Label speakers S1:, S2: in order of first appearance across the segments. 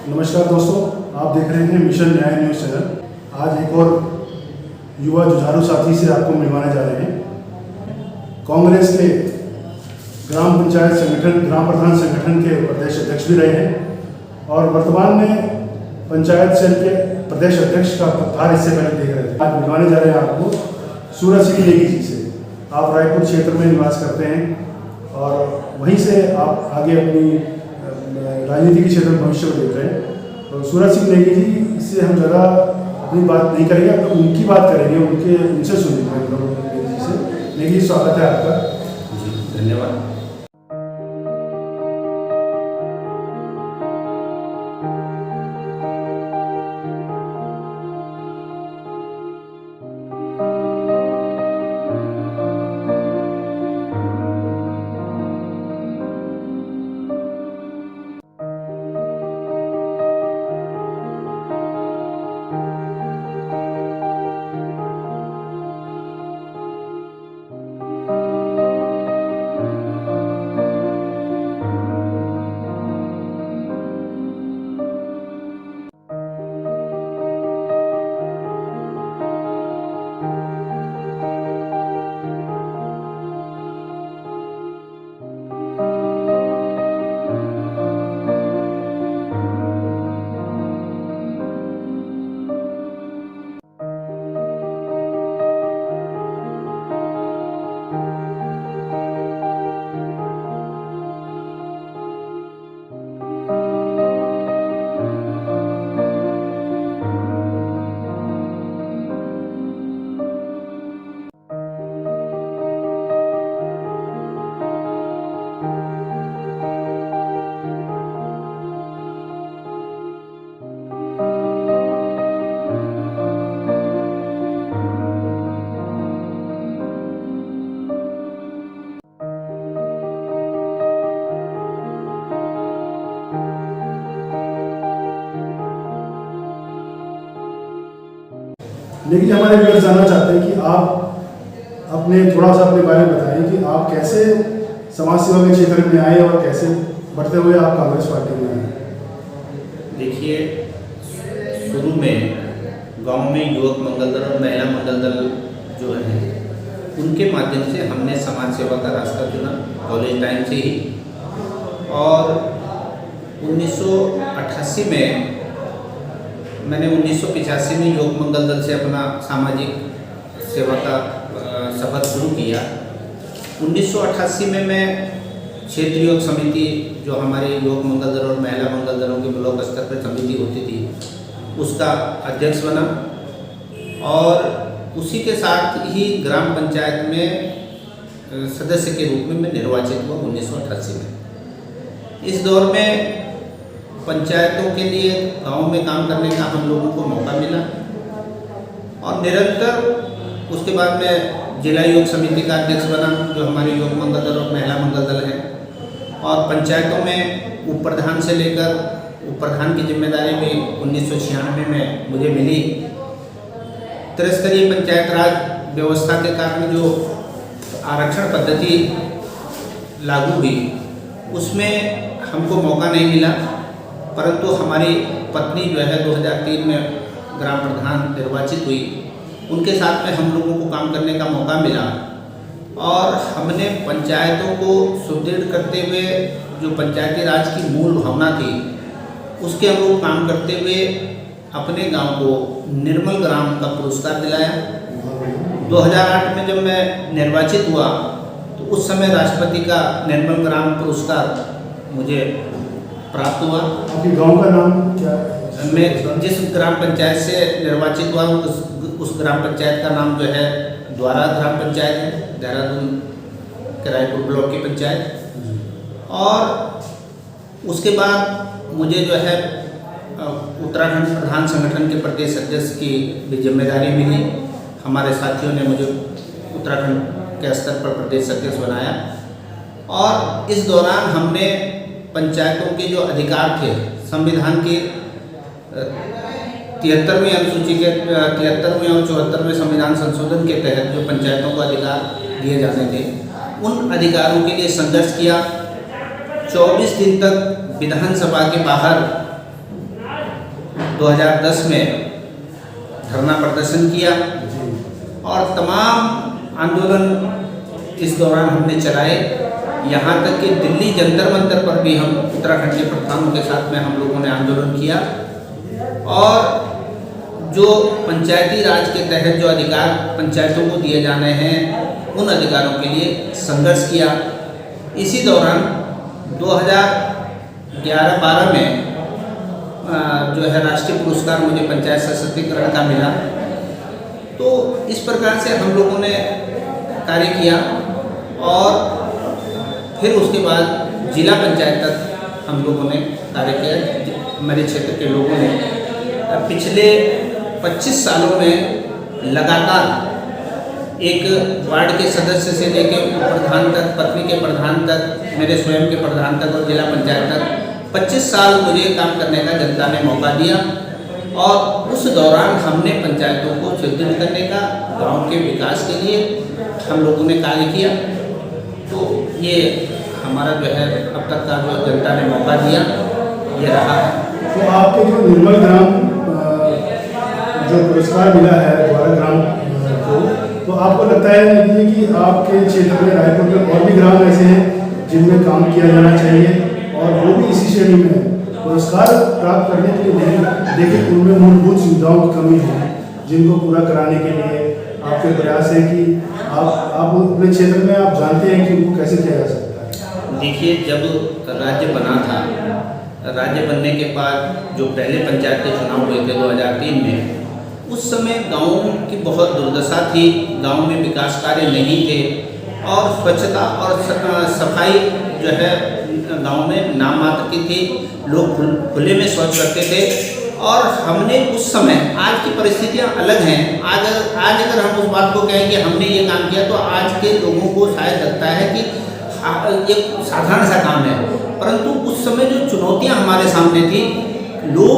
S1: नमस्कार दोस्तों, आप देख रहे हैं मिशन न्याय न्यूज़ चैनल। आज एक और युवा जुझारू साथी से आपको मिलवाने जा रहे हैं। कांग्रेस के ग्राम पंचायत संगठन, ग्राम प्रधान संगठन के प्रदेश अध्यक्ष भी रहे हैं और वर्तमान में पंचायत सेल के प्रदेश अध्यक्ष का पदभार इससे पहले देख रहे थे। आज मिलवाने जा रहे हैं आपको सूरज सिंह नेगी जी से। आप रायपुर क्षेत्र में निवास करते हैं और वहीं से आप आगे अपनी राजनीति के क्षेत्र में भविष्य को देख रहे हैं। तो सूरज सिंह नेगी जी से हम ज़्यादा अपनी बात नहीं करेंगे, अब उनकी बात करेंगे, उनसे सुनेंगे हम लोग नेगी जी से। नेगी जी, स्वागत है आपका।
S2: जी, धन्यवाद।
S1: लेकिन हमारे व्यूअर्स जानना चाहते हैं कि आप थोड़ा सा अपने बारे में बताएं कि आप कैसे समाज सेवा के क्षेत्र में आए और कैसे बढ़ते हुए आप कांग्रेस पार्टी में आए।
S2: देखिए, शुरू में गांव में युवक मंगल दल और महिला मंगल दल जो है उनके माध्यम से हमने समाज सेवा का रास्ता चुना कॉलेज टाइम से ही। और 1988 में मैंने 1985 में योग मंगल दल से अपना सामाजिक सेवा का सफर शुरू किया। 1988 में मैं क्षेत्रीय योग समिति, जो हमारे योग मंगल दल और महिला मंगल दलों की ब्लॉक स्तर पर समिति होती थी, उसका अध्यक्ष बना और उसी के साथ ही ग्राम पंचायत में सदस्य के रूप में मैं निर्वाचित हुआ 1988 में। इस दौर में पंचायतों के लिए गांव में काम करने का हम लोगों को मौका मिला और निरंतर उसके बाद मैं जिला योग समिति का अध्यक्ष बना, जो हमारे योग मंगल दल और महिला मंगल दल है। और पंचायतों में उप प्रधान से लेकर उप प्रधान की जिम्मेदारी भी 1996 में मुझे मिली। त्रिस्तरीय पंचायत राज व्यवस्था के कारण जो आरक्षण पद्धति लागू हुई उसमें हमको मौका नहीं मिला, परंतु हमारी पत्नी जो है 2003 में ग्राम प्रधान निर्वाचित हुई, उनके साथ में हम लोगों को काम करने का मौका मिला और हमने पंचायतों को सुदृढ़ करते हुए जो पंचायती राज की मूल भावना थी उसके अनुरूप काम करते हुए अपने गांव को निर्मल ग्राम का पुरस्कार दिलाया। 2008 में जब मैं निर्वाचित हुआ तो उस समय राष्ट्रपति का निर्मल ग्राम पुरस्कार मुझे प्राप्त हुआ।
S1: आपके गांव का नाम क्या है?
S2: मैं जिस ग्राम पंचायत से निर्वाचित हुआ उस ग्राम पंचायत का नाम जो है द्वारा ग्राम पंचायत है, देहरादून के रायपुर ब्लॉक की पंचायत। और उसके बाद मुझे जो है उत्तराखंड प्रधान संगठन के प्रदेश अध्यक्ष की भी जिम्मेदारी मिली। हमारे साथियों ने मुझे उत्तराखंड के स्तर पर प्रदेश अध्यक्ष बनाया और इस दौरान हमने पंचायतों के जो अधिकार थे संविधान के 73वीं अनुसूची के 73वें और 74वें संविधान संशोधन के तहत जो पंचायतों को अधिकार दिए जाने थे, उन अधिकारों के लिए संघर्ष किया। 24 दिन तक विधानसभा के बाहर 2010 में धरना प्रदर्शन किया
S1: जी।
S2: और तमाम आंदोलन इस दौरान हमने चलाए। यहाँ तक कि दिल्ली जंतर मंतर पर भी हम उत्तराखंड के प्रधानों के साथ में हम लोगों ने आंदोलन किया और जो पंचायती राज के तहत जो अधिकार पंचायतों को दिए जाने हैं उन अधिकारों के लिए संघर्ष किया। इसी दौरान 2011-12 में जो है राष्ट्रीय पुरस्कार मुझे पंचायत सशक्तिकरण का मिला। तो इस प्रकार से हम लोगों ने कार्य किया और फिर उसके बाद जिला पंचायत तक हम लोगों ने कार्य किया। मेरे क्षेत्र के लोगों ने पिछले 25 सालों में लगातार एक वार्ड के सदस्य से लेकर प्रधान तक, पत्नी के प्रधान तक, मेरे स्वयं के प्रधान तक और जिला पंचायत तक 25 साल मुझे काम करने का जनता ने मौका दिया और उस दौरान हमने पंचायतों को सुदृढ़ करने का, गांव के विकास के लिए हम लोगों ने कार्य किया। तो ये हमारा जो है अब तक का जो जनता ने मौका दिया ये रहा है।
S1: तो आपके जो निर्मल ग्राम जो पुरस्कार मिला है द्वारा ग्राम को, तो आपको लगता है कि आपके क्षेत्र में रायपुर में और भी ग्राम ऐसे हैं जिनमें काम किया जाना चाहिए और वो भी इसी श्रेणी में पुरस्कार प्राप्त करने के लिए देखिए उनमें मूलभूत सुविधाओं की कमी है जिनको पूरा कराने के लिए आपके प्रयास है कि आप अपने क्षेत्र में आप जानते हैं कि उनको कैसे किया जा सकता है।
S2: देखिए, जब राज्य बना था, राज्य बनने के बाद जो पहले पंचायत के चुनाव हुए थे 2003 में, उस समय गाँव की बहुत दुर्दशा थी, गांव में विकास कार्य नहीं थे और स्वच्छता और सफाई जो है गांव में नाम मात्र की थी। लोग खुले में शौच करते थे और हमने उस समय, आज की परिस्थितियां अलग हैं। आज अगर हम उस बात को कहें कि हमने ये काम किया तो आज के लोगों को शायद लगता है कि ये साधारण सा काम है, परंतु उस समय जो चुनौतियां हमारे सामने थी, लोग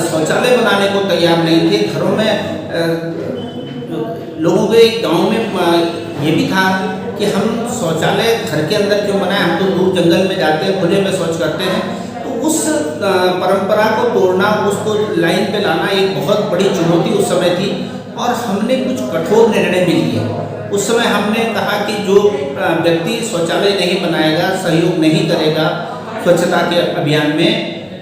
S2: शौचालय बनाने को तैयार नहीं थे। घरों में लोगों के गांव में ये भी था कि हम शौचालय घर के अंदर क्यों बनाएं, हम तो दूर जंगल में जाते हैं, खुले में शौच करते हैं। तो उस परंपरा को तोड़ना, उसको लाइन पे लाना एक बहुत बड़ी चुनौती उस समय थी और हमने कुछ कठोर निर्णय भी लिए। उस समय हमने कहा कि जो व्यक्ति शौचालय नहीं बनाएगा, सहयोग नहीं करेगा स्वच्छता के अभियान में,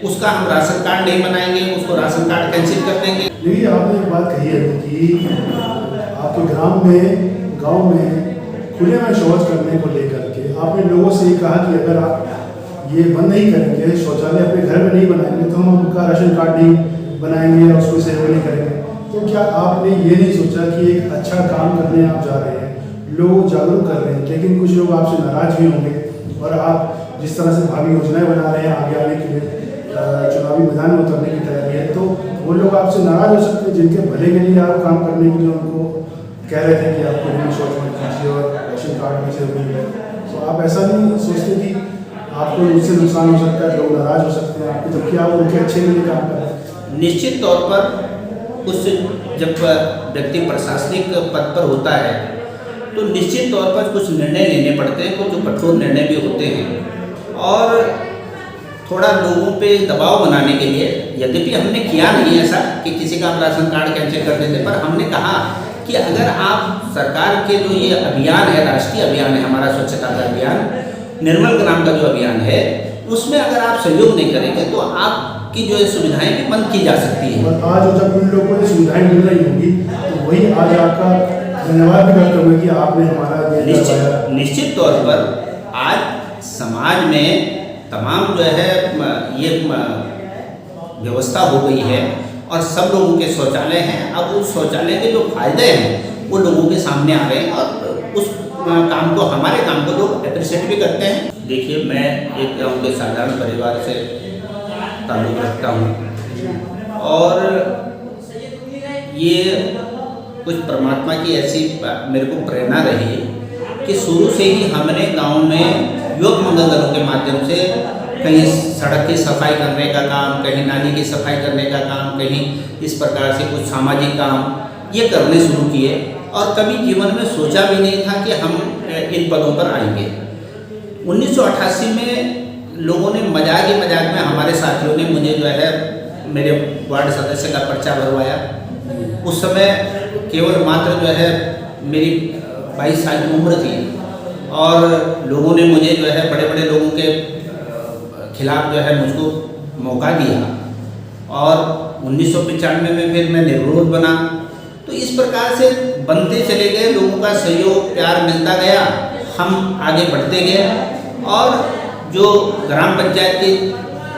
S2: उसका हम राशन कार्ड नहीं बनाएंगे, उसको राशन कार्ड कैंसिल कर देंगे।
S1: देखिए, आपने एक बात कही है कि आपके ग्राम में, गांव में खुले में शौच करने को लेकर के आपने लोगों से ये कहा कि अगर आप ये बंद नहीं करेंगे, शौचालय अपने घर में नहीं बनाएंगे, तो हम उनका राशन कार्ड नहीं बनाएंगे और उसको सहयोग नहीं करेंगे। तो क्या आपने ये नहीं सोचा कि एक अच्छा काम करने आप जा रहे हैं, लोग जागरूक कर रहे हैं, लेकिन कुछ लोग आपसे नाराज भी होंगे और आप जिस तरह से भावी योजनाएं बना रहे हैं आगे आने के लिए, चुनावी मैदान में उतरने की तैयारी है, तो वो लोग आपसे नाराज हो सकते हैं जिनके भले के लिए आप काम करने के लिए उनको कह रहे थे कि आप खुले में शौच मत कीजिए और राशन कार्ड में से होंगे। तो आप ऐसा नहीं सोचते कि आपको उससे नुकसान हो सकता है, लोग नाराज हो सकते हैं आपको, जबकि आप उनके अच्छे के लिए काम कर रहे हैं।
S2: निश्चित तौर पर उस जब व्यक्ति प्रशासनिक पद पर होता है तो निश्चित तौर पर कुछ निर्णय लेने पड़ते हैं, कुछ कठोर निर्णय भी होते हैं और थोड़ा लोगों पे दबाव बनाने के लिए, यद्यपि हमने किया नहीं ऐसा कि किसी का राशन कार्ड कैंसिल कर देते, पर हमने कहा कि अगर आप सरकार के जो ये अभियान है, राष्ट्रीय अभियान है हमारा स्वच्छता का अभियान, निर्मल ग्राम का जो अभियान है, उसमें अगर आप सहयोग नहीं करेंगे तो आपकी जो सुविधाएं भी बंद की जा सकती है।
S1: और आज जब उन लोगों को ये सुविधाएं मिल रही होंगी तो वही आज आपका धन्यवाद भी करते होंगे कि आपने हमारा
S2: निश्चित तौर पर आज समाज में तमाम जो है ये व्यवस्था हो गई है और सब लोगों के शौचालय हैं। अब उस शौचालय के जो फायदे हैं वो लोगों के सामने आ रहे हैं और उस काम को, हमारे काम को लोग अप्रिशिएट भी करते हैं। देखिए, मैं एक गांव के साधारण परिवार से ताल्लुक़ रखता हूँ और ये कुछ परमात्मा की ऐसी मेरे को प्रेरणा रही कि शुरू से ही हमने गांव में युवक मंगल दलों के माध्यम से कहीं सड़क की सफाई करने का काम, कहीं नाली की सफाई करने का काम, कहीं इस प्रकार से कुछ सामाजिक काम ये करने शुरू किए और कभी जीवन में सोचा भी नहीं था कि हम इन पदों पर आएंगे। 1988 में लोगों ने मजाक में हमारे साथियों ने मुझे जो है मेरे वार्ड सदस्य का पर्चा भरवाया। उस समय केवल मात्र जो है मेरी 22 साल की उम्र थी और लोगों ने मुझे जो है बड़े बड़े लोगों के खिलाफ जो है मुझको मौका दिया और 1995 में फिर मैं निर्विरोध बना। तो इस प्रकार से बनते चले गए, लोगों का सहयोग प्यार मिलता गया, हम आगे बढ़ते गए और जो ग्राम पंचायत की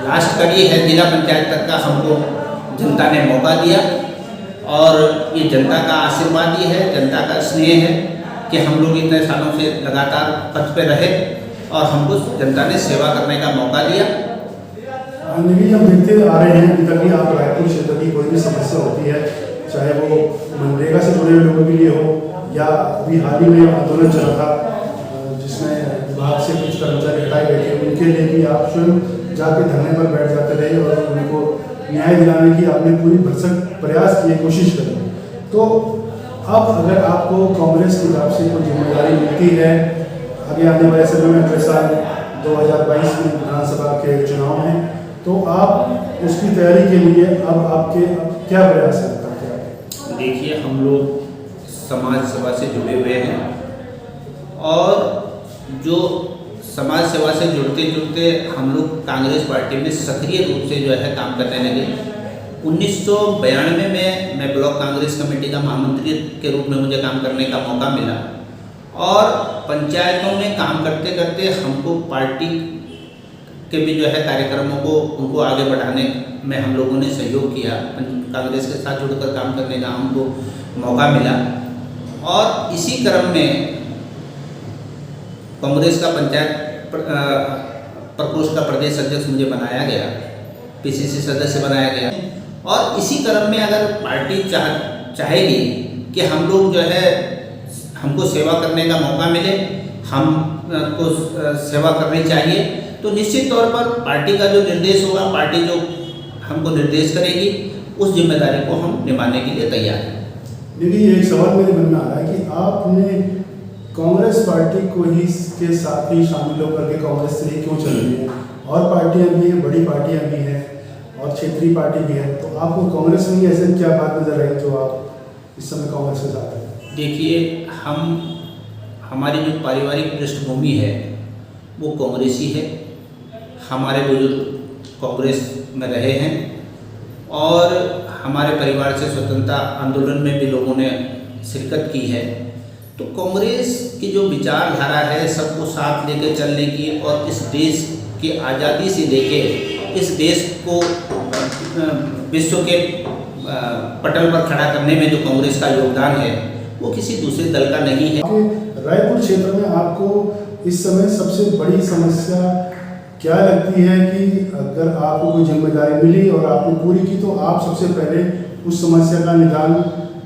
S2: लास्ट कड़ी है जिला पंचायत तक का हमको जनता ने मौका दिया और ये जनता का आशीर्वाद ही है, जनता का स्नेह है कि हम लोग इतने सालों से लगातार पथ पे रहे और हमको जनता ने सेवा करने का मौका दिया।
S1: निधि, हम देखते आ रहे हैं अभी तक भी आप रायपुर क्षेत्र की कोई भी समस्या होती है, चाहे वो मनरेगा से जुड़े हुए लोगों के लिए हो या अभी हाल ही में आंदोलन चला था जिसमें विभाग से कुछ कर्मचारी हटाए गए थे, उनके लिए भी आप स्वयं जाके धरने पर बैठ जाते रहे और उनको न्याय दिलाने की आपने पूरी भरसक प्रयास किए, कोशिश करी। तो अब अगर आपको कांग्रेस की तरफ से कोई जिम्मेदारी मिलती है आगे आने वाले समय में, अगले साल 2022 में विधानसभा के चुनाव हैं, तो आप उसकी तैयारी के लिए अब आपके क्या प्रयास है?
S2: देखिए, हम लोग समाज सेवा से जुड़े हुए हैं और जो समाज सेवा से जुड़ते जुड़ते हम लोग कांग्रेस पार्टी में सक्रिय रूप से जो है काम करने लगे। 1992 में मैं ब्लॉक कांग्रेस कमेटी का महामंत्री के रूप में मुझे काम करने का मौका मिला और पंचायतों में काम करते करते हमको पार्टी के भी जो है कार्यक्रमों को उनको आगे बढ़ाने में हम लोगों ने सहयोग किया। कांग्रेस के साथ जुड़कर काम करने का हमको मौका मिला और इसी क्रम में कांग्रेस का पंचायत प्रकोष्ठ का प्रदेश अध्यक्ष मुझे बनाया गया, पीसीसी सदस्य बनाया गया और इसी क्रम में अगर पार्टी चाहेगी कि हम लोग जो है हमको सेवा करने का मौका मिले, हमको सेवा करनी चाहिए, तो निश्चित तौर पर पार्टी का जो निर्देश होगा, पार्टी जो हमको निर्देश करेगी, उस जिम्मेदारी को हम निभाने के लिए तैयार हैं।
S1: देखिए, एक सवाल मेरे मन में आ रहा है कि आपने कांग्रेस पार्टी को ही के साथ ही शामिल होकर के कांग्रेस से ही क्यों चल रही है? और पार्टियां भी हैं, बड़ी पार्टियां भी हैं और क्षेत्रीय पार्टी भी है, तो आपको कांग्रेस में ऐसे क्या बात नजर आई जो आप इस समय कांग्रेस के साथ हैं?
S2: देखिए, हमारी जो पारिवारिक पृष्ठभूमि है वो कांग्रेसी है। हमारे बुजुर्ग कांग्रेस में रहे हैं और हमारे परिवार से स्वतंत्रता आंदोलन में भी लोगों ने शिरकत की है। तो कांग्रेस की जो विचारधारा है सबको साथ लेकर चलने की और इस देश की आज़ादी से लेके इस देश को विश्व के पटल पर खड़ा करने में जो कांग्रेस का योगदान है वो किसी दूसरे दल का नहीं है।
S1: रायपुर क्षेत्र में आपको इस समय सबसे बड़ी समस्या क्या लगती है कि अगर आपको कोई जिम्मेदारी मिली और आपने पूरी की तो आप सबसे पहले उस समस्या का निदान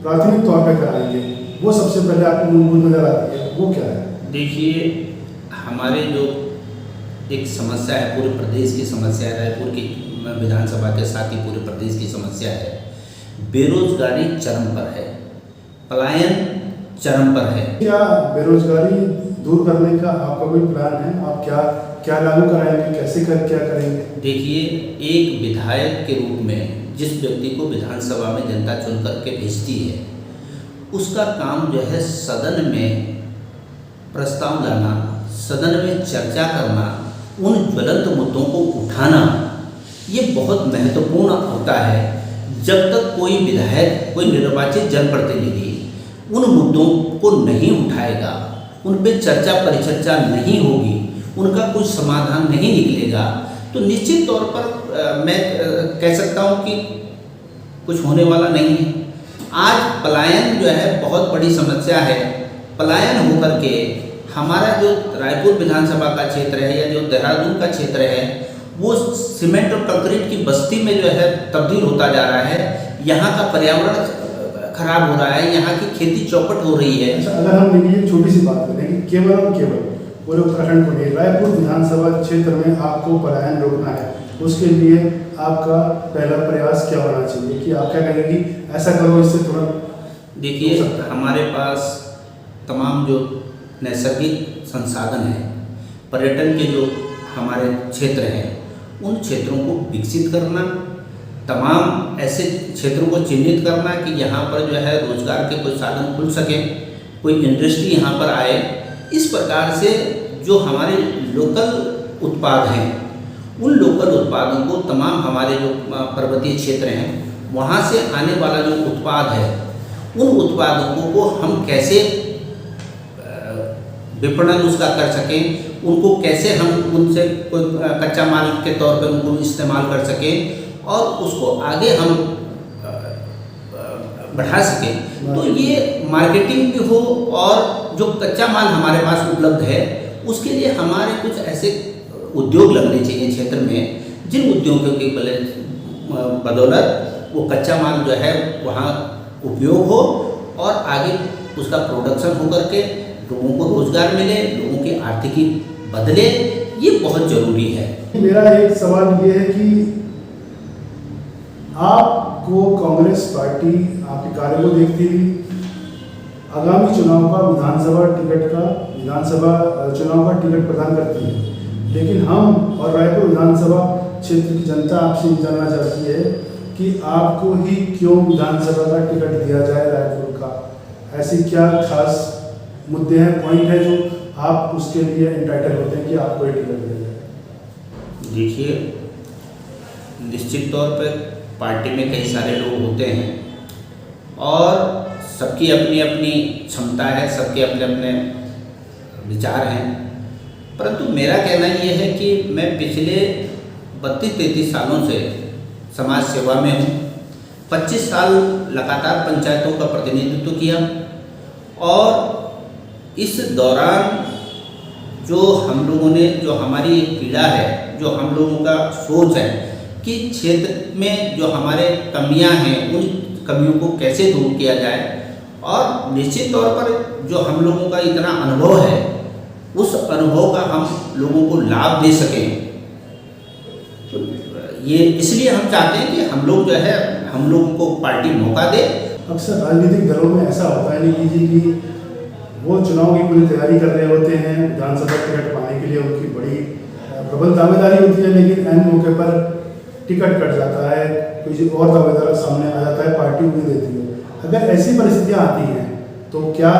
S1: प्राथमिक तौर पर कराएंगे, वो सबसे पहले आपको मूलभूत नजर आती है, वो क्या है?
S2: देखिए, हमारे जो एक समस्या है, पूरे प्रदेश की समस्या है, रायपुर की विधानसभा के साथ ही पूरे प्रदेश की समस्या है। बेरोजगारी चरम पर है, पलायन चरम पर है।
S1: क्या बेरोजगारी दूर करने का आपका कोई प्लान है? आप क्या लागू कराएंगे, क्या करेंगे?
S2: देखिए, एक विधायक के रूप में जिस व्यक्ति को विधानसभा में जनता चुन करके भेजती है उसका काम जो है सदन में प्रस्ताव लाना, सदन में चर्चा करना, उन ज्वलंत मुद्दों को उठाना, ये बहुत महत्वपूर्ण होता है। जब तक कोई विधायक, कोई निर्वाचित जनप्रतिनिधि उन मुद्दों को नहीं उठाएगा, उन पर चर्चा परिचर्चा नहीं होगी, उनका कुछ समाधान नहीं निकलेगा, तो निश्चित तौर पर मैं कह सकता हूँ कि कुछ होने वाला नहीं है। आज पलायन जो है बहुत बड़ी समस्या है। पलायन होकर के हमारा जो रायपुर विधानसभा का क्षेत्र है या जो देहरादून का क्षेत्र है वो सीमेंट और कंक्रीट की बस्ती में जो है तब्दील होता जा रहा है। यहाँ का पर्यावरण खराब हो रहा है, यहाँ की खेती चौपट हो रही है।
S1: अच्छा, अगर हम देखिए छोटी सी बात करें कि केवल और केवल पूरे उत्तराखंड को नहीं, रायपुर विधानसभा क्षेत्र में आपको पलायन रोकना है, उसके लिए आपका पहला प्रयास क्या होना चाहिए कि आप क्या कहेंगे कि ऐसा करो, इससे थोड़ा?
S2: देखिए, हमारे पास तमाम जो नैसर्गिक संसाधन हैं, पर्यटन के जो हमारे क्षेत्र हैं, उन क्षेत्रों को विकसित करना, तमाम ऐसे क्षेत्रों को चिन्हित करना कि यहाँ पर जो है रोजगार के कोई साधन खुल सकें, कोई इंडस्ट्री यहाँ पर आए। इस प्रकार से जो हमारे लोकल उत्पाद हैं, उन लोकल उत्पादों को तमाम हमारे जो पर्वतीय क्षेत्र हैं वहाँ से आने वाला जो उत्पाद है, उन उत्पादों को हम कैसे विपणन उसका कर सकें, उनको कैसे हम उनसे कोई कच्चा माल के तौर पर उनको इस्तेमाल कर सकें और उसको आगे हम बढ़ा सकें। तो ये मार्केटिंग भी हो और जो कच्चा माल हमारे पास उपलब्ध है उसके लिए हमारे कुछ ऐसे उद्योग लगने चाहिए क्षेत्र में, जिन उद्योगों के बदौलत वो कच्चा माल जो है वहाँ उपयोग हो और आगे उसका प्रोडक्शन हो करके लोगों को रोजगार मिले, लोगों की आर्थिकी बदले। ये बहुत ज़रूरी है।
S1: मेरा एक सवाल ये है कि आपको कांग्रेस पार्टी आपके कार्य को देखती हुई आगामी चुनाव का विधानसभा चुनाव का टिकट प्रदान करती है, लेकिन हम और रायपुर विधानसभा क्षेत्र की जनता आपसे जानना चाहती है कि आपको ही क्यों विधानसभा का टिकट दिया जाए रायपुर का। ऐसी क्या खास मुद्दे हैं, पॉइंट है जो आप उसके लिए एंटाइटल होते हैं कि आपको ये टिकट दिया जाए?
S2: देखिए, निश्चित तौर पर पार्टी में कई सारे लोग होते हैं और सबकी अपनी अपनी क्षमता है, सबके अपने अपने विचार हैं, परंतु मेरा कहना ये है कि मैं पिछले 32-33 सालों से समाज सेवा में हूँ। 25 साल लगातार पंचायतों का प्रतिनिधित्व किया और इस दौरान जो हम लोगों ने, जो हमारी एक पीड़ा है, जो हम लोगों का सोच है कि क्षेत्र में जो हमारे कमियां हैं उन कमियों को कैसे दूर किया जाए और निश्चित तौर पर जो हम लोगों का इतना अनुभव है उस अनुभव का हम लोगों को लाभ दे सकें। तो ये इसलिए हम चाहते हैं कि हम लोग जो है, हम लोगों को पार्टी मौका दे।
S1: अक्सर राजनीतिक दलों में ऐसा होता है नहीं जी कि वो चुनाव की पूरी तैयारी कर रहे होते हैं, विधानसभा टिकट पाने के लिए उनकी बड़ी प्रबल दावेदारी होती है, लेकिन एन मौके पर टिकट कट जाता है, कोई और दावेदार सामने आ जाता है, पार्टी उन्हें देती है। अगर ऐसी परिस्थितियाँ आती हैं तो क्या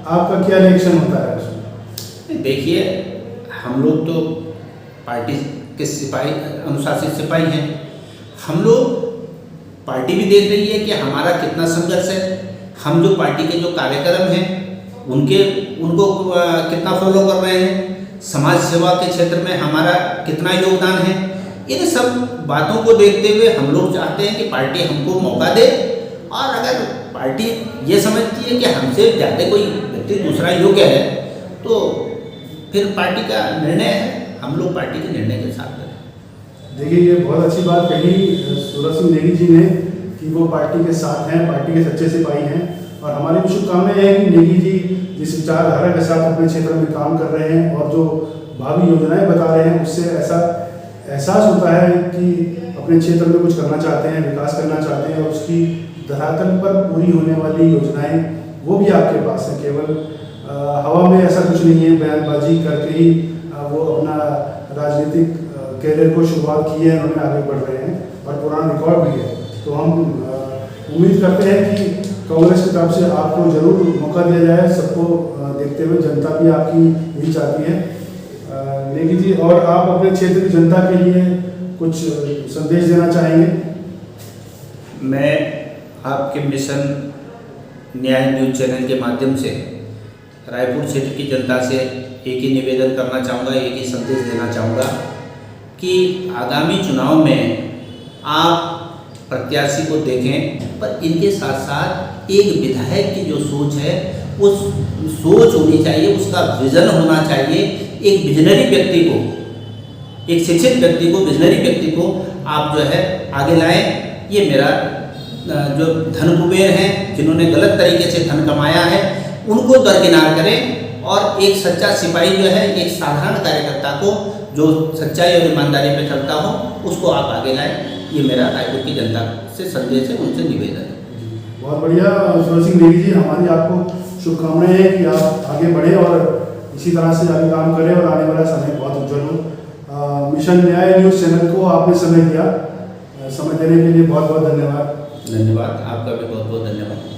S1: आपका क्या रिएक्शन होता है उसमें?
S2: देखिए, हम लोग तो पार्टी के सिपाही, अनुशासित सिपाही हैं। हम लोग, पार्टी भी देख रही है कि हमारा कितना संघर्ष है, हम जो पार्टी के जो कार्यक्रम हैं उनको कितना फॉलो कर रहे हैं, समाज सेवा के क्षेत्र में हमारा कितना योगदान है। इन सब बातों को देखते हुए हम लोग चाहते हैं कि पार्टी हमको मौका दे और अगर पार्टी ये समझती है कि हमसे ज़्यादा कोई व्यक्ति दूसरा योग्य है तो फिर पार्टी का निर्णय है, हम लोग पार्टी के निर्णय के साथ हैं।
S1: देखिए, ये बहुत अच्छी बात कही सूरज सिंह नेगी जी ने कि वो पार्टी के साथ हैं, पार्टी के सच्चे सिपाही हैं और हमारी भी शुभकामनाएं हैं कि नेगी जी जिस विचारधारा के साथ अपने क्षेत्र में काम कर रहे हैं और जो भावी योजनाएं बता रहे हैं उससे ऐसा एहसास होता है कि अपने क्षेत्र में कुछ करना चाहते हैं, विकास करना चाहते हैं और उसकी धरातल पर पूरी होने वाली योजनाएं वो भी आपके पास है। केवल हवा में ऐसा कुछ नहीं है, बयानबाजी करके ही वो अपना राजनीतिक कैरियर को शुरुआत की है, उन्होंने आगे बढ़ रहे हैं और पुराना रिकॉर्ड भी है। तो हम उम्मीद करते हैं कि कांग्रेस की तरफ से आपको जरूर मौका दिया जाए। सबको देखते हुए जनता भी आपकी यही चाहती है। नेगी जी, और आप अपने क्षेत्र की जनता के लिए कुछ संदेश देना चाहेंगे?
S2: मैं आपके मिशन न्याय न्यूज चैनल के माध्यम से रायपुर क्षेत्र की जनता से एक ही निवेदन करना चाहूँगा, एक ही संदेश देना चाहूँगा कि आगामी चुनाव में आप प्रत्याशी को देखें, पर इनके साथ साथ एक विधायक की जो सोच है उस सोच होनी चाहिए, उसका विजन होना चाहिए। एक विजनरी व्यक्ति को, एक शिक्षित व्यक्ति को, विजनरी व्यक्ति को आप जो है आगे लाएं। ये मेरा जो धन कुबेर हैं जिन्होंने गलत तरीके से धन कमाया है उनको दरकिनार करें और एक सच्चा सिपाही जो है, एक साधारण कार्यकर्ता को जो सच्चाई और ईमानदारी पे चलता हो उसको आप आगे लाएं। ये मेरा रायपुर की जनता से संदेश है, उनसे निवेदन है।
S1: बहुत बढ़िया सूरज सिंह नेगी जी, हमारी आपको शुभकामनाएं हैं कि आप आगे बढ़े और इसी तरह से आगे काम करें और आने वाला समय बहुत उज्जवल हो। मिशन न्याय न्यूज़ चैनल को आपने समय दिया, समय देने के लिए बहुत बहुत धन्यवाद।
S2: धन्यवाद, आपका भी बहुत बहुत धन्यवाद।